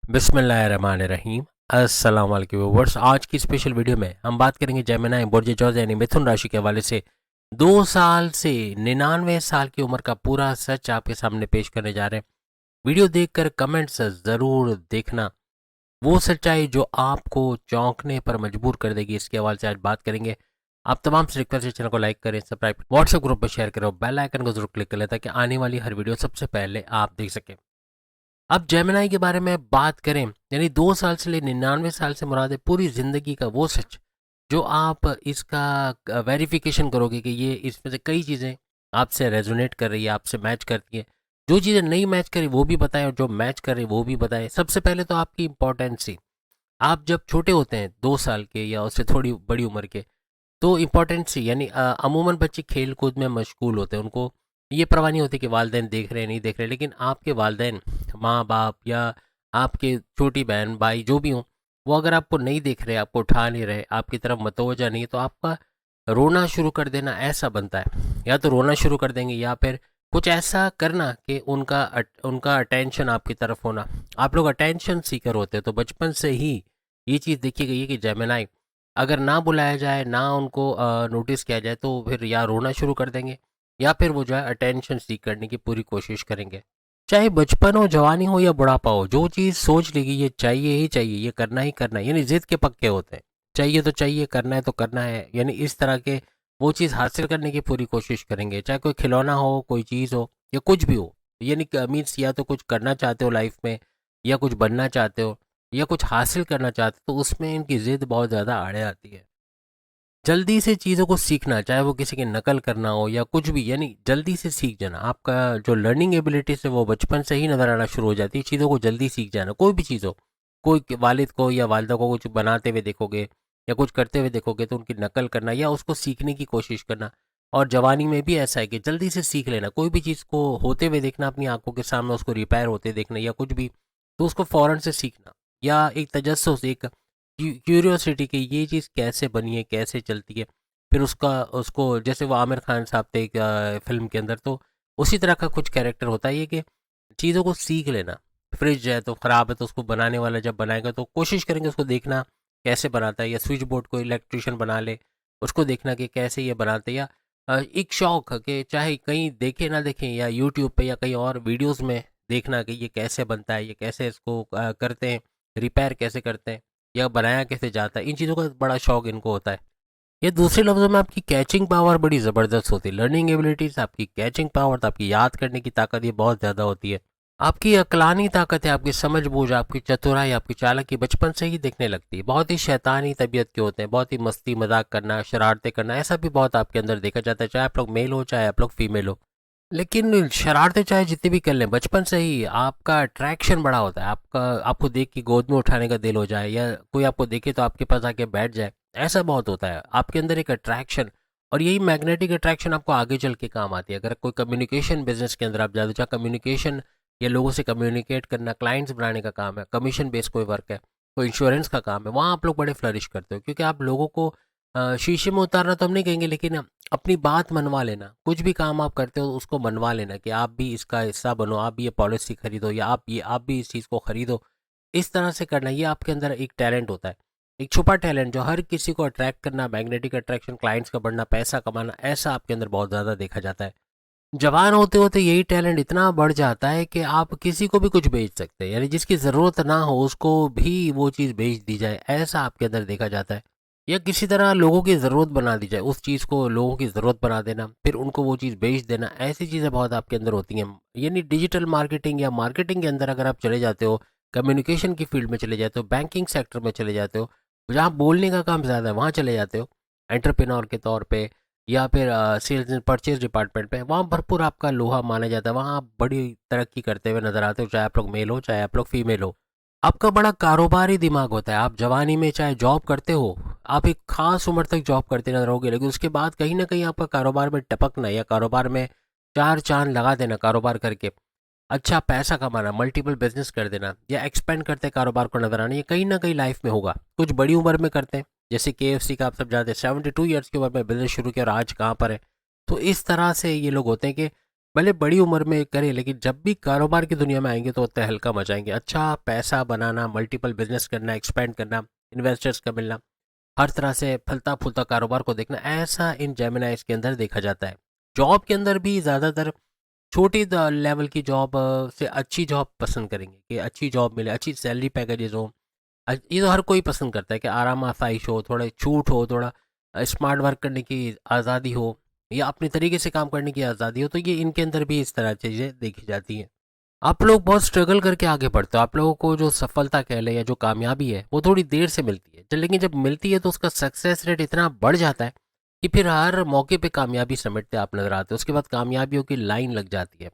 बिस्मिल्लाहिर्रहमानिर्रहीम। अस्सलाम वालेकुम व्यूअर्स। आज की स्पेशल वीडियो में हम बात करेंगे जेमिनी बुर्ज जौज़ यानी मिथुन राशि के हवाले से 2 साल से 99 साल की उम्र का पूरा सच आपके सामने पेश करने जा रहे हैं। वीडियो देखकर कमेंट्स ज़रूर देखना, वो सच्चाई जो आपको चौंकने पर मजबूर कर देगी। इसके हवाले से आज बात करेंगे। आप तमाम से रिक्वेस्ट है, चैनल को लाइक करें, सब्सक्राइब, व्हाट्सएप ग्रुप पर शेयर करें, बेल आइकन को जरूर क्लिक कर लें ताकि आने वाली हर वीडियो सबसे पहले आप देख सकें। अब जेमिनी के बारे में बात करें, यानी 2 साल से ले 99 साल से मुराद है पूरी ज़िंदगी का वो सच जो आप इसका वेरिफिकेशन करोगे कि ये इसमें से कई चीज़ें आपसे रेजोनेट कर रही है, आपसे मैच करती है। जो चीज़ें नहीं मैच करी वो भी बताएं और जो मैच कर रही वो भी बताएं। सबसे पहले तो आपकी इम्पोर्टेंसी। आप जब छोटे होते हैं 2 साल के या उससे थोड़ी बड़ी उम्र के, तो इम्पोर्टेंसी यानी अमूमन बच्चे खेल कूद में मशगूल होते हैं। उनको ये परवाह नहीं होती कि वालदेन देख रहे हैं नहीं देख रहे, लेकिन आपके वालदेन, माँ बाप या आपके छोटी बहन भाई जो भी हों, वो अगर आपको नहीं देख रहे, आपको उठा नहीं रहे, आपकी तरफ मतवजा नहीं है, तो आपका रोना शुरू कर देना ऐसा बनता है। या तो रोना शुरू कर देंगे या फिर कुछ ऐसा करना कि उनका अटेंशन आपकी तरफ होना। आप लोग अटेंशन सीकर होते हैं, तो बचपन से ही ये चीज़ देखी गई है कि जेमिनी अगर ना बुलाया जाए, ना उनको नोटिस किया जाए, तो फिर या रोना शुरू कर देंगे या फिर वो जो है अटेंशन सीख करने की पूरी कोशिश करेंगे। चाहे बचपन हो, जवानी हो या बुढ़ापा हो, जो चीज़ सोच लेगी ये चाहिए ही चाहिए, ये करना ही करना है, यानी जिद के पक्के होते हैं। चाहिए तो चाहिए, करना है तो करना है, यानी इस तरह के वो चीज़ हासिल करने की पूरी कोशिश करेंगे। चाहे कोई खिलौना हो, कोई चीज़ हो या कुछ भी हो, यानी मीन्स या तो कुछ करना चाहते हो लाइफ में, या कुछ बनना चाहते हो, या कुछ हासिल करना चाहते हो, तो उसमें इनकी ज़िद बहुत ज़्यादा आड़े आती है। जल्दी से चीज़ों को सीखना, चाहे वो किसी की नकल करना हो या कुछ भी, यानी जल्दी से सीख जाना। आपका जो लर्निंग एबिलिटीज़ है वो बचपन से ही नज़र आना शुरू हो जाती है। चीज़ों को जल्दी सीख जाना, कोई भी चीज़ हो। कोई वालिद को या वालिदा को कुछ बनाते हुए देखोगे या कुछ करते हुए देखोगे तो उनकी नकल करना या उसको सीखने की कोशिश करना। और जवानी में भी ऐसा है कि जल्दी से सीख लेना, कोई भी चीज़ को होते हुए देखना अपनी आंखों के सामने, उसको रिपेयर होते देखना या कुछ भी, तो उसको फ़ौरन से सीखना। या एक तजस्सुस, एक क्यूरियोसिटी कि ये चीज़ कैसे बनी है, कैसे चलती है। फिर उसका उसको जैसे वो आमिर खान साहब थे एक फ़िल्म के अंदर, तो उसी तरह का कुछ कैरेक्टर होता है ये कि चीज़ों को सीख लेना। फ्रिज है तो ख़राब है, तो उसको बनाने वाला जब बनाएगा तो कोशिश करेंगे उसको देखना कैसे बनाता है। या स्विच बोर्ड को इलेक्ट्रिशियन बना ले, उसको देखना कि कैसे ये बनाते हैं। या एक शौक है कि चाहे कहीं देखें ना देखें, या यूट्यूब पे या कहीं और वीडियोज़ में देखना कि ये कैसे बनता है, ये कैसे इसको करते हैं, रिपेयर कैसे करते हैं या बनाया कैसे जाता है। इन चीज़ों का बड़ा शौक इनको होता है। ये दूसरे लफ्ज़ों में आपकी कैचिंग पावर बड़ी ज़बरदस्त होती है। लर्निंग एबिलिटीज़, आपकी कैचिंग पावर, तो आपकी याद करने की ताकत ये बहुत ज़्यादा होती है। आपकी अक्लानी ताकत है, आपकी समझ-बूझ, आपकी चतुराई, आपकी चालाकी बचपन से ही दिखने लगती है। बहुत ही शैतानी तबीयत के होते हैं, बहुत ही मस्ती मज़ाक करना, शरारतें करना, ऐसा भी बहुत आपके अंदर देखा जाता है, चाहे आप लोग मेल हो, चाहे आप लोग फीमेल हो। लेकिन शरारतें चाहे जितनी भी कर लें, बचपन से ही आपका अट्रैक्शन बड़ा होता है। आपका आपको देख के गोद में उठाने का दिल हो जाए, या कोई आपको देखे तो आपके पास आके बैठ जाए, ऐसा बहुत होता है आपके अंदर एक अट्रैक्शन। और यही मैग्नेटिक अट्रैक्शन आपको आगे चल के काम आती है। अगर कोई कम्युनिकेशन बिजनेस के अंदर आप जाते हो, चाहे कम्युनिकेशन या लोगों से कम्युनिकेट करना, क्लाइंट्स बनाने का काम है, कमीशन बेस्ड कोई वर्क है, कोई इंश्योरेंस का काम है, वहाँ आप लोग बड़े फ्लरिश करते हो, क्योंकि आप लोगों को शीशे में उतारना तो हम नहीं कहेंगे, लेकिन अपनी बात मनवा लेना। कुछ भी काम आप करते हो उसको मनवा लेना कि आप भी इसका हिस्सा बनो, आप भी ये पॉलिसी खरीदो, या आप भी इस चीज़ को खरीदो। इस तरह से करना, ये आपके अंदर एक टैलेंट होता है, एक छुपा टैलेंट जो हर किसी को अट्रैक्ट करना, मैग्नेटिक अट्रैक्शन, क्लाइंट्स का बढ़ना, पैसा कमाना, ऐसा आपके अंदर बहुत ज़्यादा देखा जाता है। जवान होते होते यही टैलेंट इतना बढ़ जाता है कि आप किसी को भी कुछ बेच सकते हैं, यानी जिसकी ज़रूरत ना हो उसको भी वो चीज़ बेच दी जाए, ऐसा आपके अंदर देखा जाता है। या किसी तरह लोगों की ज़रूरत बना दी जाए, उस चीज़ को लोगों की ज़रूरत बना देना, फिर उनको वो चीज़ बेच देना, ऐसी चीज़ें बहुत आपके अंदर होती हैं। यानी डिजिटल मार्केटिंग या मार्केटिंग के अंदर अगर आप चले जाते हो, कम्युनिकेशन की फील्ड में चले जाते हो, बैंकिंग सेक्टर में चले जाते हो, जहाँ बोलने का काम ज़्यादा है वहाँ चले जाते हो, एंटरप्रेन्योर के तौर पे, या फिर सेल्स एंड परचेज डिपार्टमेंट पे, वहाँ भरपूर आपका लोहा माना जाता है। वहाँ आप बड़ी तरक्की करते हुए नजर आते हो, चाहे आप लोग मेल हो, चाहे आप लोग फीमेल हो। आपका बड़ा कारोबारी दिमाग होता है। आप जवानी में चाहे जॉब करते हो, आप एक खास उम्र तक जॉब करते नजर आओगे, लेकिन उसके बाद कहीं ना कहीं आपका कारोबार में टपकना या कारोबार में चार चांद लगा देना, कारोबार करके अच्छा पैसा कमाना, मल्टीपल बिजनेस कर देना या एक्सपेंड करते कारोबार को नजर आना, ये कहीं ना कहीं लाइफ में होगा। कुछ बड़ी उम्र में करते हैं, जैसे KFC का आप सब जानते हैं, 72 ईयर्स की उम्र में बिजनेस शुरू किया और आज कहाँ पर है। तो इस तरह से ये लोग होते हैं कि भले बड़ी उम्र में करें, लेकिन जब भी कारोबार की दुनिया में आएंगे तो तहलका मचाएंगे। अच्छा पैसा बनाना, मल्टीपल बिजनेस करना, एक्सपेंड करना, इन्वेस्टर्स का मिलना, हर तरह से फलता फूलता कारोबार को देखना, ऐसा इन जेमिनाइज के अंदर देखा जाता है। जॉब के अंदर भी ज़्यादातर छोटी लेवल की जॉब से अच्छी जॉब पसंद करेंगे कि अच्छी जॉब मिले, अच्छी सैलरी पैकेजेस हो। ये तो हर कोई पसंद करता है कि आराम आसाइश हो, थोड़ा छूट हो, थोड़ा स्मार्ट वर्क करने की आज़ादी हो, या अपने तरीके से काम करने की आज़ादी हो। तो ये इनके अंदर भी इस तरह चीज़ें देखी जाती हैं। आप लोग बहुत स्ट्रगल करके आगे बढ़ते हो। आप लोगों को जो सफलता कह लें या जो कामयाबी है वो थोड़ी देर से मिलती है, लेकिन जब मिलती है तो उसका सक्सेस रेट इतना बढ़ जाता है कि फिर हर मौके पे कामयाबी समेटते आप नजर आते हो। उसके बाद कामयाबियों की लाइन लग जाती है।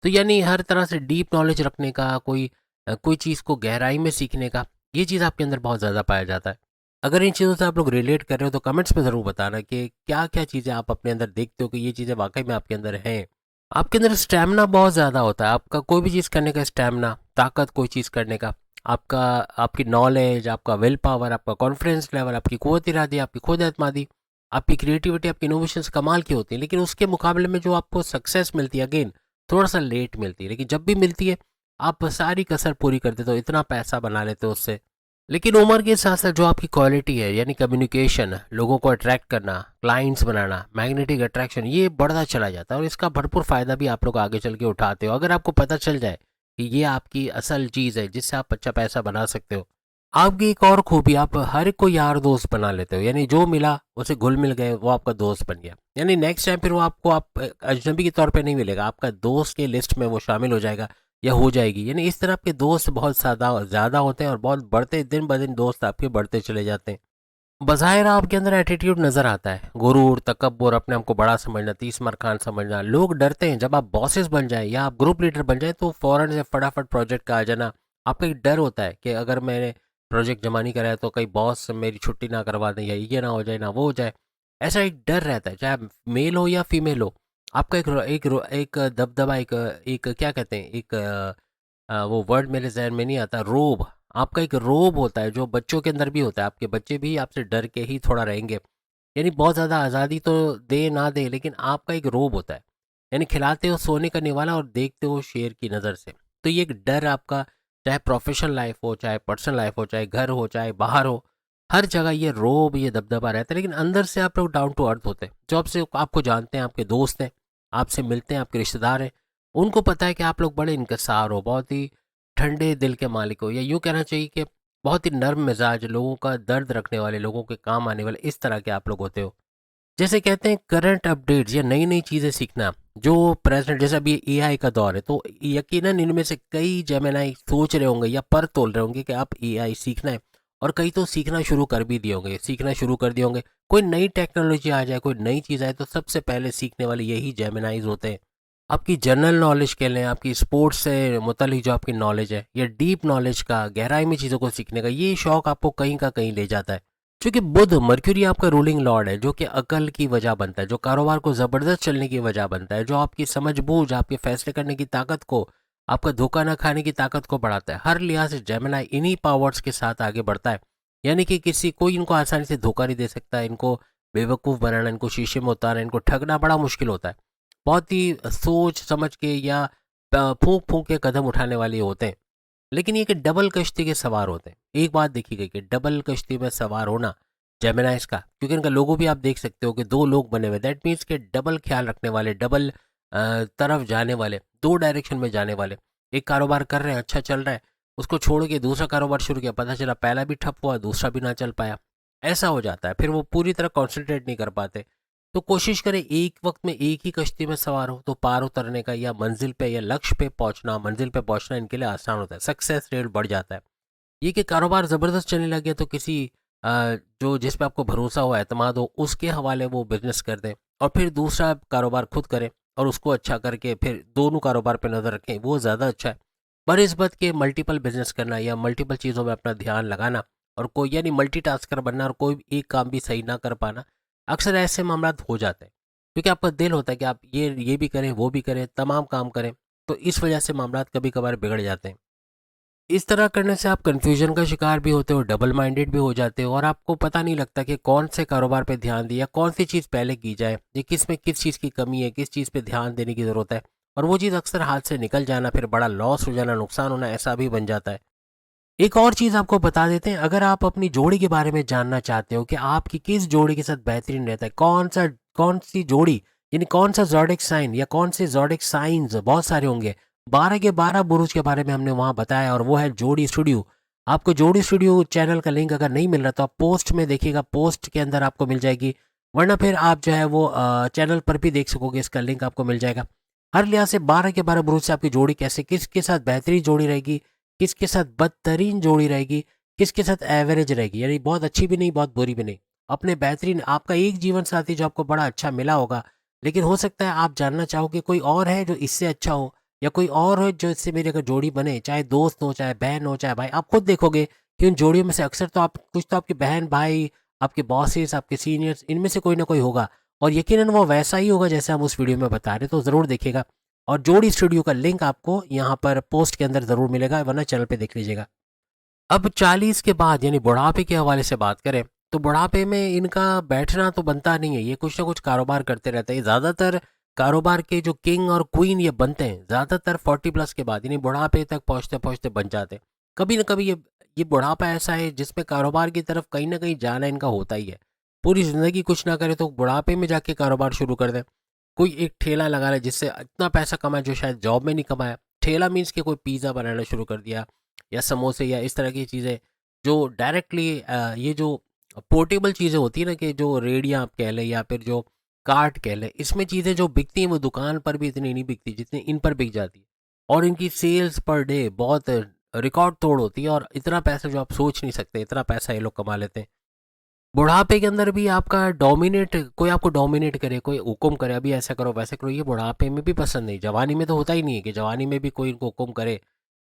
तो यानी हर तरह से डीप नॉलेज रखने का, कोई चीज़ को गहराई में सीखने का, ये चीज़ आपके अंदर बहुत ज़्यादा पाया जाता है। अगर इन चीज़ों से आप लोग रिलेट कर रहे हो तो कमेंट्स में ज़रूर बताना कि क्या क्या चीज़ें आप अपने अंदर देखते हो कि ये चीज़ें वाकई में आपके अंदर हैं। आपके अंदर स्टैमिना बहुत ज़्यादा होता है, आपका कोई भी चीज़ करने का स्टैमिना, ताकत कोई चीज़ करने का, आपका आपकी नॉलेज, आपका विल पावर, आपका कॉन्फिडेंस लेवल, आपकी क़ुव्वत इरादी, आपकी खुद एतमादी, आपकी क्रिएटिविटी, आपकी इनोवेशंस कमाल की होती है। लेकिन उसके मुकाबले में जो आपको सक्सेस मिलती है, अगेन थोड़ा सा लेट मिलती है, लेकिन जब भी मिलती है आप सारी कसर पूरी कर देते हो, इतना पैसा बना लेते हो उससे। लेकिन उम्र के साथ साथ जो आपकी क्वालिटी है, यानी कम्युनिकेशन, लोगों को अट्रैक्ट करना, क्लाइंट्स बनाना, मैग्नेटिक अट्रैक्शन, ये बढ़ता चला जाता है और इसका भरपूर फ़ायदा भी आप लोग आगे चल के उठाते हो। अगर आपको पता चल जाए कि ये आपकी असल चीज़ है जिससे आप अच्छा पैसा बना सकते हो। आपकी एक और खूबी, आप हर एक को यार दोस्त बना लेते हो, यानी जो मिला उसे घुल मिल गए, वो आपका दोस्त बन गया। यानी नेक्स्ट टाइम फिर वो आपको आप अजनबी के तौर पे नहीं मिलेगा, आपका दोस्त के लिस्ट में वो शामिल हो जाएगा या हो जाएगी। यानी इस तरह आपके दोस्त बहुत ज़्यादा होते हैं और बहुत बढ़ते, दिन ब दिन दोस्त आपके बढ़ते चले जाते हैं। बज़ाहिर आपके अंदर एटीट्यूड नज़र आता है, गुरूर, तकब्बुर, अपने आप को बड़ा समझना, तीस मार खान समझना। लोग डरते हैं जब आप बॉसेस बन जाए या आप ग्रुप लीडर बन जाए तो फ़ौरन से फटाफट प्रोजेक्ट का आ जाना। आपका एक डर होता है कि अगर मैंने प्रोजेक्ट जमा नहीं कराया तो कहीं बॉस मेरी छुट्टी ना करवा दें, या ये ना हो जाए ना वो हो जाए। ऐसा एक डर रहता है, चाहे आप मेल हो या फीमेल हो। आपका एक दबदबा, एक क्या कहते हैं, वो वर्ड मेरे जहन में नहीं आता, रोब। आपका एक रोब होता है जो बच्चों के अंदर भी होता है, आपके बच्चे भी आपसे डर के ही थोड़ा रहेंगे। यानी बहुत ज़्यादा आज़ादी तो दे ना दे, लेकिन आपका एक रोब होता है। यानी खिलाते हो सोने का निवाला और देखते हो शेर की नज़र से। तो ये एक डर आपका, चाहे प्रोफेशनल लाइफ हो, चाहे पर्सनल लाइफ हो, चाहे घर हो, चाहे बाहर हो, हर जगह ये रोब, ये दबदबा रहता है। लेकिन अंदर से आप लोग डाउन टू अर्थ होते हैं। जो आपसे आपको जानते हैं, आपके दोस्त हैं, आपसे मिलते हैं, आपके रिश्तेदार हैं, उनको पता है कि आप लोग बड़े इनकसार हो, बहुत ही ठंडे दिल के मालिक हो, या यूँ कहना चाहिए कि बहुत ही नर्म मिजाज, लोगों का दर्द रखने वाले, लोगों के काम आने वाले, इस तरह के आप लोग होते हो। जैसे कहते हैं करंट अपडेट्स या नई नई चीज़ें सीखना, जो प्रेजेंट, जैसे अभी एआई का दौर है, तो यकीनन इनमें से कई जेमिनाई सोच रहे होंगे या पर तोल रहे होंगे कि आप एआई सीखना है, और कई तो सीखना शुरू कर भी दिए होंगे, सीखना शुरू कर दिए होंगे। कोई नई टेक्नोलॉजी आ जाए, कोई नई चीज़ आए, तो सबसे पहले सीखने वाले यही जेमिनाइज होते हैं। आपकी जनरल नॉलेज कह लें, आपकी स्पोर्ट्स से मुतल्लिक जो आपकी नॉलेज है, या डीप नॉलेज का, गहराई में चीज़ों को सीखने का, ये शौक आपको कहीं का कहीं ले जाता है। क्योंकि बुध, मर्क्यूरी आपका रूलिंग लॉर्ड है, जो कि अकल की वजह बनता है, जो कारोबार को ज़बरदस्त चलने की वजह बनता है, जो आपकी समझ-बूझ, आपके फैसले करने की ताकत को, आपका धोखा न खाने की ताकत को बढ़ाता है। हर लिहाज से जेमिनी इन्हीं पावर्स के साथ आगे बढ़ता है। यानी कि कोई इनको आसानी से धोखा नहीं दे सकता, इनको बेवकूफ़ बनाना, इनको शीशे में उतारना, इनको ठगना बड़ा मुश्किल होता है। बहुत ही सोच समझ के या फूंक फूंक के कदम उठाने वाले होते हैं। लेकिन ये कि डबल कश्ती के सवार होते हैं। एक बात देखी गई कि डबल कश्ती में सवार होना जेमिनाइज का, क्योंकि इनका लोगो भी आप देख सकते हो कि दो लोग बने हुए, दैट मीन्स के डबल ख्याल रखने वाले, डबल तरफ जाने वाले, दो डायरेक्शन में जाने वाले। एक कारोबार कर रहे हैं, अच्छा चल रहा है, उसको छोड़ के दूसरा कारोबार शुरू किया, पता चला पहला भी ठप हुआ, दूसरा भी ना चल पाया। ऐसा हो जाता है, फिर वो पूरी तरह कॉन्सेंट्रेट नहीं कर पाते। तो कोशिश करें एक वक्त में एक ही कश्ती में सवार हो, तो पार उतरने का या मंजिल पे या लक्ष्य पे पहुंचना, मंजिल पे पहुंचना इनके लिए आसान होता है, सक्सेस रेट बढ़ जाता है। ये कि कारोबार ज़बरदस्त चलने लग गया तो किसी जो जिस पे आपको भरोसा हो, एतमाद हो, उसके हवाले वो बिजनेस कर दें, और फिर दूसरा कारोबार खुद करें और उसको अच्छा करके फिर दोनों कारोबार पे नज़र रखें, वो ज़्यादा अच्छा है। बनिस्बत के मल्टीपल बिजनेस करना या मल्टीपल चीज़ों में अपना ध्यान लगाना, और कोई यानी मल्टीटास्कर बनना, और कोई एक काम भी सही ना कर पाना, अक्सर ऐसे मामला हो जाते हैं। क्योंकि आपका दिल होता है कि आप ये भी करें, वो भी करें, तमाम काम करें, तो इस वजह से मामला कभी कभार बिगड़ जाते हैं। इस तरह करने से आप कन्फ्यूजन का शिकार भी होते हो, डबल माइंडेड भी हो जाते हो, और आपको पता नहीं लगता कि कौन से कारोबार पे ध्यान दिया, कौन सी चीज़ पहले की जाए, ये किस में किस चीज़ की कमी है, किस चीज़ पे ध्यान देने की ज़रूरत है। और वो चीज़ अक्सर हाथ से निकल जाना, फिर बड़ा लॉस हो जाना, नुकसान होना, ऐसा भी बन जाता है। एक और चीज़ आपको बता देते हैं, अगर आप अपनी जोड़ी के बारे में जानना चाहते हो कि आपकी किस जोड़ी के साथ बेहतरीन रहता है, कौन सी जोड़ी, यानी कौन सा ज़ोडिएक साइन या कौन से ज़ोडिएक साइन्स बहुत सारे होंगे। 12 के 12 बुरुज के बारे में हमने वहाँ बताया, और वो है जोड़ी स्टूडियो। आपको जोड़ी स्टूडियो चैनल का लिंक अगर नहीं मिल रहा तो आप पोस्ट में देखिएगा, पोस्ट के अंदर आपको मिल जाएगी, वरना फिर आप जो है वो चैनल पर भी देख सकोगे, इसका लिंक आपको मिल जाएगा। हर लिहाज से 12 के 12 बुरुज से आपकी जोड़ी कैसे, किसके साथ बेहतरीन जोड़ी रहेगी, किसके साथ बदतरीन जोड़ी रहेगी, किसके साथ एवरेज रहेगी, यानी बहुत अच्छी भी नहीं बहुत बुरी भी नहीं। अपने बेहतरीन आपका एक जीवन साथी जो आपको बड़ा अच्छा मिला होगा, लेकिन हो सकता है आप जानना चाहोगे कोई और है जो इससे अच्छा हो, या कोई और हो जो इससे मेरी अगर जोड़ी बने, चाहे दोस्त हो, चाहे बहन हो, चाहे भाई। आप खुद देखोगे कि उन जोड़ियों में से अक्सर तो आप कुछ तो आपकी बहन भाई, आपके बॉसेस, आपके सीनियर्स, इनमें से कोई ना कोई होगा, और यकीनन वो वैसा ही होगा जैसे हम उस वीडियो में बता रहे, तो ज़रूर देखिएगा। और जोड़ी स्टूडियो का लिंक आपको यहाँ पर पोस्ट के अंदर ज़रूर मिलेगा, वरना चैनल पे देख लीजिएगा। अब 40 के बाद यानी बुढ़ापे के हवाले से बात करें, तो बुढ़ापे में इनका बैठना तो बनता नहीं है, ये कुछ ना कुछ कारोबार करते रहते हैं। ज़्यादातर कारोबार के जो किंग और क्वीन ये बनते हैं ज़्यादातर 40 प्लस के बाद, यानी बुढ़ापे तक पहुँचते पहुँचते बन जाते हैं। कभी ना कभी ये बुढ़ापा ऐसा है जिसमें कारोबार की तरफ कहीं ना कहीं जाना इनका होता ही है। पूरी ज़िंदगी कुछ ना करे तो बुढ़ापे में जाके कारोबार शुरू कर दें। कोई एक ठेला लगा ले जिससे इतना पैसा कमाए जो शायद जॉब में नहीं कमाया। ठेला मीन्स कि कोई पिज़्ज़ा बनाना शुरू कर दिया, या समोसे, या इस तरह की चीज़ें जो डायरेक्टली ये जो पोर्टेबल चीज़ें होती है ना, कि जो रेडियाँ आप कह लें या फिर जो कार्ट कह लें, इसमें चीज़ें जो बिकती हैं वो दुकान पर भी इतनी नहीं बिकती जितनी इन पर बिक जाती है। और इनकी सेल्स पर डे बहुत रिकॉर्ड तोड़ होती है, और इतना पैसा जो आप सोच नहीं सकते, इतना पैसा ये लोग कमा लेते हैं। बुढ़ापे के अंदर भी आपका डोमिनेट, कोई आपको डोमिनेट करे, कोई हुक्म करे, अभी ऐसा करो वैसा करो, ये बुढ़ापे में भी पसंद नहीं। जवानी में तो होता ही नहीं है कि जवानी में भी कोई इनको हुक्म करे,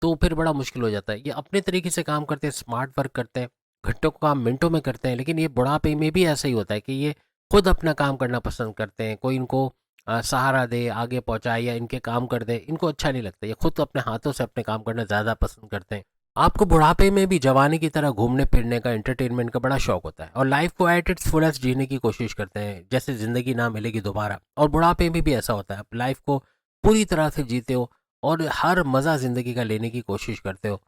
तो फिर बड़ा मुश्किल हो जाता है। ये अपने तरीके से काम करते हैं, स्मार्ट वर्क करते हैं, घंटों का काम मिनटों में करते हैं, लेकिन ये बुढ़ापे में भी ऐसा ही होता है कि ये खुद अपना काम करना पसंद करते हैं। कोई इनको सहारा दे, आगे पहुंचाए, या इनके काम कर दे, इनको अच्छा नहीं लगता। ये खुद अपने हाथों से अपने काम करना ज़्यादा पसंद करते हैं। आपको बुढ़ापे में भी जवानी की तरह घूमने फिरने का, एंटरटेनमेंट का बड़ा शौक होता है, और लाइफ को एट इट्स फुलेस्ट जीने की कोशिश करते हैं, जैसे ज़िंदगी ना मिलेगी दोबारा। और बुढ़ापे में भी ऐसा होता है, आप लाइफ को पूरी तरह से जीते हो और हर मज़ा ज़िंदगी का लेने की कोशिश करते हो।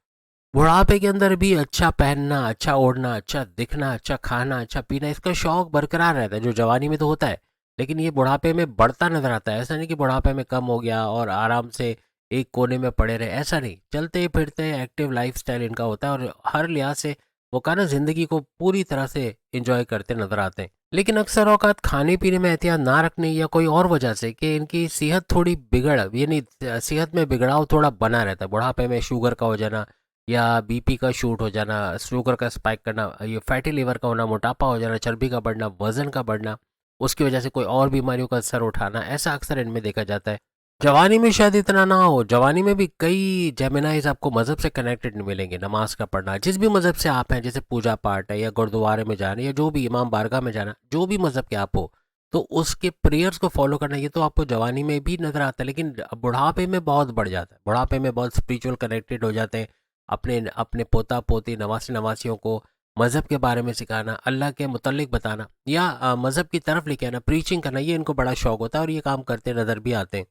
बुढ़ापे के अंदर भी अच्छा पहनना, अच्छा ओढ़ना, अच्छा दिखना, अच्छा खाना, अच्छा पीना, इसका शौक बरकरार रहता है, जो जवानी में तो होता है, लेकिन ये बुढ़ापे में बढ़ता नजर आता है। ऐसा नहीं कि बुढ़ापे में कम हो गया और आराम से एक कोने में पड़े रहे, ऐसा नहीं। चलते फिरते एक्टिव लाइफस्टाइल इनका होता है, और हर लिहाज से वो का ना ज़िंदगी को पूरी तरह से एंजॉय करते नजर आते हैं। लेकिन अक्सर औकात खाने पीने में एहतियात ना रखने या कोई और वजह से कि इनकी सेहत थोड़ी बिगड़, यानी सेहत में बिगड़ाव थोड़ा बना रहता है। बुढ़ापे में शुगर का हो जाना, या बीपी का शूट हो जाना, शुगर का स्पाइक करना, ये फैटी लिवर का होना, मोटापा हो जाना, चर्बी का बढ़ना, वजन का बढ़ना, उसकी वजह से कोई और बीमारियों का असर उठाना, ऐसा अक्सर इनमें देखा जाता है। जवानी में शायद इतना ना हो, जवानी में भी कई जेमिनाइज आपको मज़हब से कनेक्टेड मिलेंगे। नमाज का पढ़ना, जिस भी मज़हब से आप हैं, जैसे पूजा पाठ है या गुरुद्वारे में जाना या जो भी इमाम बारगाह में जाना, जो भी मज़हब के आप हो, तो उसके प्रेयर्स को फॉलो करना, ये तो आपको जवानी में भी नज़र आता है, लेकिन बुढ़ापे में बहुत बढ़ जाता है। बुढ़ापे में बहुत स्पिरिचुअल कनेक्टेड हो जाते हैं। अपने अपने पोता पोती नवासी नवासियों को मज़हब के बारे में सिखाना, अल्लाह के मुतल्लिक बताना, या मज़हब की तरफ लेके आना, प्रीचिंग करना, ये इनको बड़ा शौक होता है, और ये काम करते नज़र भी आते हैं।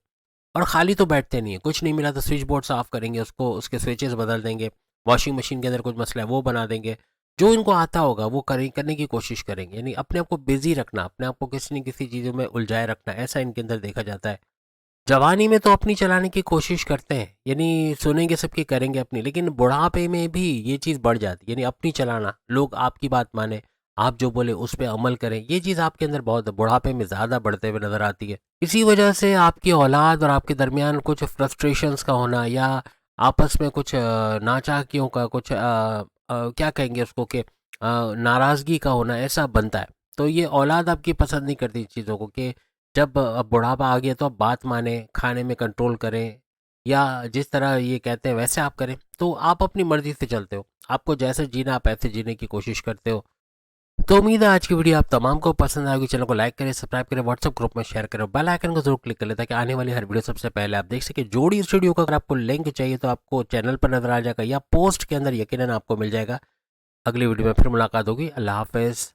और खाली तो बैठते नहीं है, कुछ नहीं मिला तो स्विच बोर्ड साफ़ करेंगे, उसको उसके स्विचेस बदल देंगे, वॉशिंग मशीन के अंदर कुछ मसला है वो बना देंगे। जो इनको आता होगा वो करने की कोशिश करेंगे, यानी अपने आप को बिजी रखना, अपने आप को किसी न किसी चीज़ों में उलझाए रखना, ऐसा इनके अंदर देखा जाता है। जवानी में तो अपनी चलाने की कोशिश करते हैं, यानी सुनेंगे सबकी, करेंगे अपनी, लेकिन बुढ़ापे में भी ये चीज़ बढ़ जाती है, यानी अपनी चलाना, लोग आपकी बात माने, आप जो बोले उस पे अमल करें, ये चीज़ आपके अंदर बहुत बुढ़ापे में ज़्यादा बढ़ते हुए नज़र आती है। इसी वजह से आपकी औलाद और आपके दरमियान कुछ फ्रस्ट्रेशंस का होना, या आपस में कुछ नाचाकियों का, कुछ क्या कहेंगे उसको, कि नाराज़गी का होना, ऐसा बनता है। तो ये औलाद आपकी पसंद नहीं करती चीज़ों को, कि जब अब बुढ़ापा आ गया तो आप बात माने, खाने में कंट्रोल करें, या जिस तरह ये कहते हैं वैसे आप करें। तो आप अपनी मर्जी से चलते हो, आपको जैसे जीना आप ऐसे जीने की कोशिश करते हो। तो उम्मीद है आज की वीडियो आप तमाम को पसंद आएगी। चैनल को लाइक करें, सब्सक्राइब करें, व्हाट्सएप ग्रुप में शेयर करें, बेल आइकन को जरूर क्लिक कर लें, ताकि आने वाली हर वीडियो सबसे पहले आप देख सके। जोड़ी स्टूडियो का अगर आपको लिंक चाहिए तो आपको चैनल पर नजर आ जाएगा, या पोस्ट के अंदर यकीनन आपको मिल जाएगा। अगली वीडियो में फिर मुलाकात होगी। अल्लाह हाफिज़।